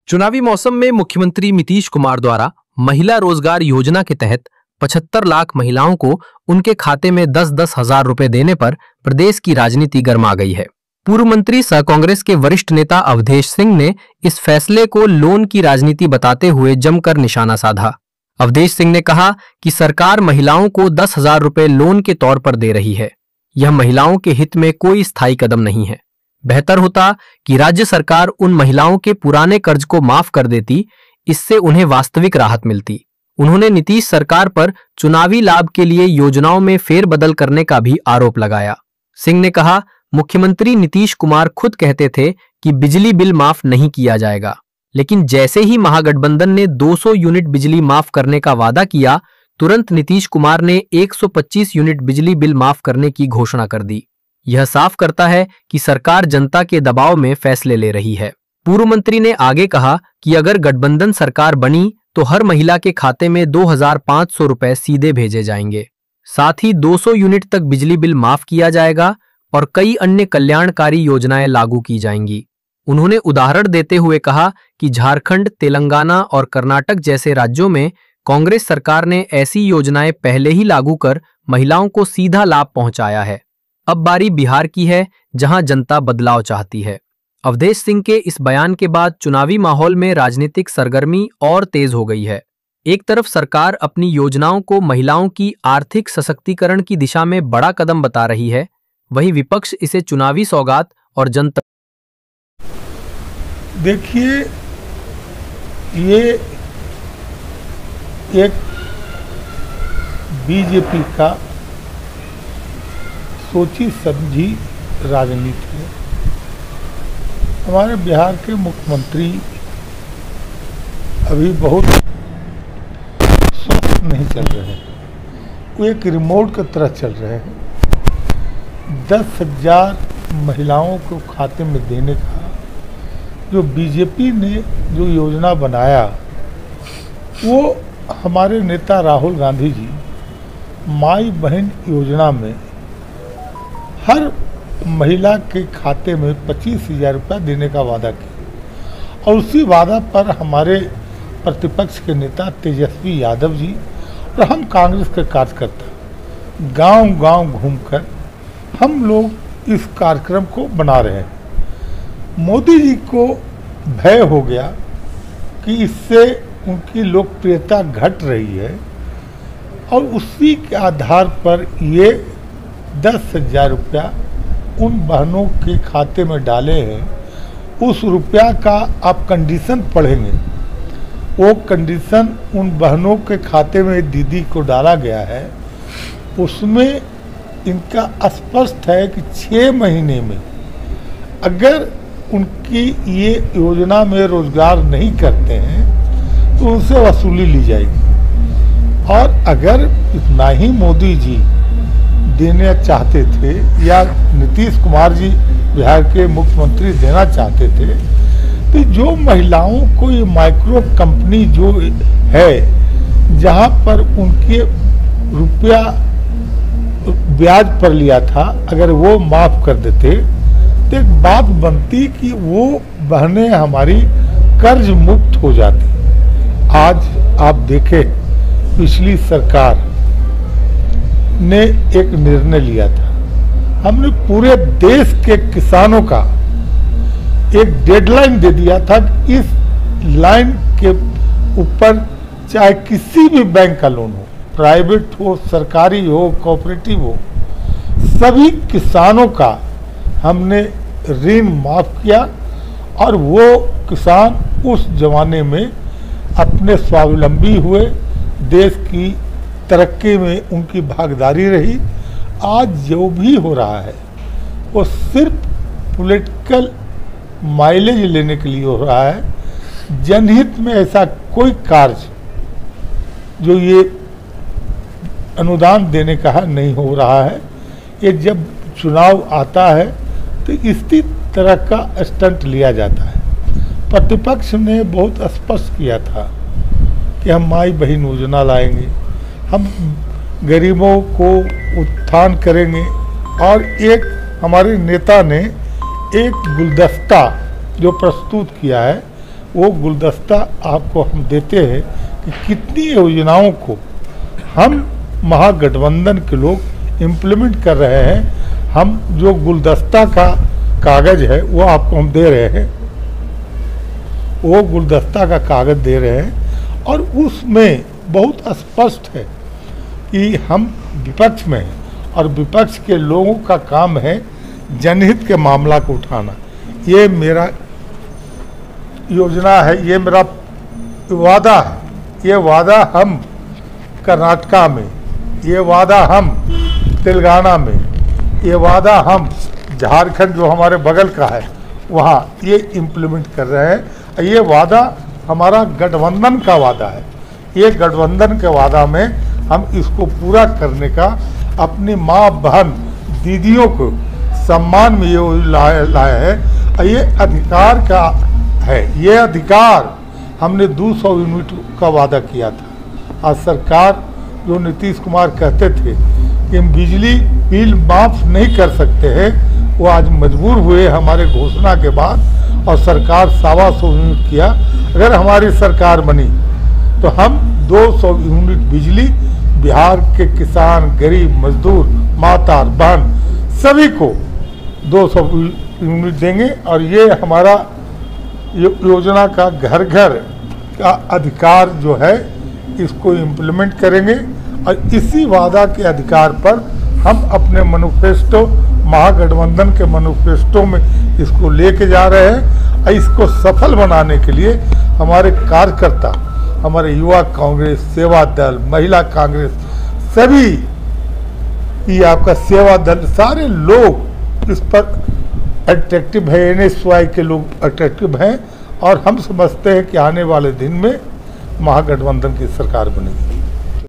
चुनावी मौसम में मुख्यमंत्री नीतीश कुमार द्वारा महिला रोजगार योजना के तहत 75 लाख महिलाओं को उनके खाते में 10-10 हजार रुपए देने पर प्रदेश की राजनीति गर्मा गई है। पूर्व मंत्री सह कांग्रेस के वरिष्ठ नेता अवधेश सिंह ने इस फैसले को लोन की राजनीति बताते हुए जमकर निशाना साधा। अवधेश सिंह ने कहा कि सरकार महिलाओं को 10,000 रुपए लोन के तौर पर दे रही है। यह महिलाओं के हित में कोई स्थायी कदम नहीं है। बेहतर होता कि राज्य सरकार उन महिलाओं के पुराने कर्ज को माफ कर देती, इससे उन्हें वास्तविक राहत मिलती। उन्होंने नीतीश सरकार पर चुनावी लाभ के लिए योजनाओं में फेरबदल करने का भी आरोप लगाया। सिंह ने कहा, मुख्यमंत्री नीतीश कुमार खुद कहते थे कि बिजली बिल माफ नहीं किया जाएगा, लेकिन जैसे ही महागठबंधन ने 200 यूनिट बिजली माफ करने का वादा किया, तुरंत नीतीश कुमार ने 125 यूनिट बिजली बिल माफ करने की घोषणा कर दी। यह साफ करता है कि सरकार जनता के दबाव में फैसले ले रही है। पूर्व मंत्री ने आगे कहा कि अगर गठबंधन सरकार बनी तो हर महिला के खाते में 2,500 रुपए सीधे भेजे जाएंगे। साथ ही 200 यूनिट तक बिजली बिल माफ किया जाएगा और कई अन्य कल्याणकारी योजनाएं लागू की जाएंगी। उन्होंने उदाहरण देते हुए कहा कि झारखंड, तेलंगाना और कर्नाटक जैसे राज्यों में कांग्रेस सरकार ने ऐसी योजनाएं पहले ही लागू कर महिलाओं को सीधा लाभ पहुंचाया है। अब बारी बिहार की है, जहां जनता बदलाव चाहती है। अवधेश सिंह के इस बयान के बाद चुनावी माहौल में राजनीतिक सरगर्मी और तेज हो गई है। एक तरफ सरकार अपनी योजनाओं को महिलाओं की आर्थिक सशक्तिकरण की दिशा में बड़ा कदम बता रही है, वहीं विपक्ष इसे चुनावी सौगात और जनता। देखिए, ये एक बीजेपी का सोची समझी राजनीति है। हमारे बिहार के मुख्यमंत्री अभी बहुत स्वस्थ नहीं चल रहे हैं, वो एक रिमोट की तरह चल रहे हैं। 10,000 महिलाओं को खाते में देने का जो बीजेपी ने जो योजना बनाया, वो हमारे नेता राहुल गांधी जी माई बहन योजना में हर महिला के खाते में 25,000 रुपया देने का वादा किया और उसी वादा पर हमारे प्रतिपक्ष के नेता तेजस्वी यादव जी और हम कांग्रेस के कार्यकर्ता गांव-गांव घूमकर हम लोग इस कार्यक्रम को बना रहे हैं। मोदी जी को भय हो गया कि इससे उनकी लोकप्रियता घट रही है और उसी के आधार पर ये 10,000 रुपया उन बहनों के खाते में डाले हैं। उस रुपया का आप कंडीशन पढ़ेंगे, वो कंडीशन उन बहनों के खाते में दीदी को डाला गया है। उसमें इनका स्पष्ट है कि 6 महीने में अगर उनकी ये योजना में रोजगार नहीं करते हैं तो उनसे वसूली ली जाएगी। और अगर इतना ही मोदी जी देना चाहते थे या नीतीश कुमार जी बिहार के मुख्यमंत्री देना चाहते थे, तो जो महिलाओं को ये माइक्रो कंपनी जो है जहां पर उनके रुपया ब्याज पर लिया था, अगर वो माफ कर देते तो एक बात बनती कि वो बहनें हमारी कर्ज मुक्त हो जाती। आज आप देखें, पिछली सरकार ने एक निर्णय लिया था, हमने पूरे देश के किसानों का एक डेडलाइन दे दिया था कि इस लाइन के ऊपर चाहे किसी भी बैंक का लोन हो, प्राइवेट हो, सरकारी हो, कोऑपरेटिव हो, सभी किसानों का हमने ऋण माफ किया और वो किसान उस जमाने में अपने स्वावलंबी हुए, देश की तरक्की में उनकी भागीदारी रही। आज जो भी हो रहा है वो सिर्फ पॉलिटिकल माइलेज लेने के लिए हो रहा है। जनहित में ऐसा कोई कार्य जो ये अनुदान देने का नहीं हो रहा है। ये जब चुनाव आता है तो इसी तरह का स्टंट लिया जाता है। प्रतिपक्ष ने बहुत स्पष्ट किया था कि हम माई बहन योजना लाएंगे, हम गरीबों को उत्थान करेंगे। और एक हमारे नेता ने एक गुलदस्ता जो प्रस्तुत किया है वो गुलदस्ता आपको हम देते हैं कि कितनी योजनाओं को हम महागठबंधन के लोग इम्प्लीमेंट कर रहे हैं। हम जो गुलदस्ता का कागज है वो आपको हम दे रहे हैं, वो गुलदस्ता का कागज दे रहे हैं और उसमें बहुत स्पष्ट है कि हम विपक्ष में हैं और विपक्ष के लोगों का काम है जनहित के मामला को उठाना। ये मेरा योजना है, ये मेरा वादा है। ये वादा हम कर्नाटका में, ये वादा हम तेलंगाना में, ये वादा हम झारखंड जो हमारे बगल का है वहाँ ये इम्प्लीमेंट कर रहे हैं। ये वादा हमारा गठबंधन का वादा है। ये गठबंधन के वादा में हम इसको पूरा करने का अपनी माँ बहन दीदियों को सम्मान में ये लाया है। ये अधिकार का है, ये अधिकार हमने 200 यूनिट का वादा किया था। आज सरकार जो नीतीश कुमार कहते थे कि हम बिजली बिल माफ नहीं कर सकते हैं, वो आज मजबूर हुए हमारे घोषणा के बाद और सरकार 125 यूनिट किया। अगर हमारी सरकार बनी तो हम 200 यूनिट बिजली बिहार के किसान, गरीब, मजदूर, माता, बहन सभी को 200 यूनिट देंगे और ये हमारा योजना का घर घर का अधिकार जो है इसको इम्प्लीमेंट करेंगे और इसी वादा के अधिकार पर हम अपने मैनिफेस्टो, महागठबंधन के मैनिफेस्टो में इसको लेके जा रहे हैं। और इसको सफल बनाने के लिए हमारे कार्यकर्ता, हमारे युवा कांग्रेस, सेवा दल, महिला कांग्रेस, सभी ये आपका सेवा दल, सारे लोग इस पर अट्रैक्टिव है। NSY के लोग अट्रैक्टिव हैं और हम समझते हैं कि आने वाले दिन में महागठबंधन की सरकार बनेगी।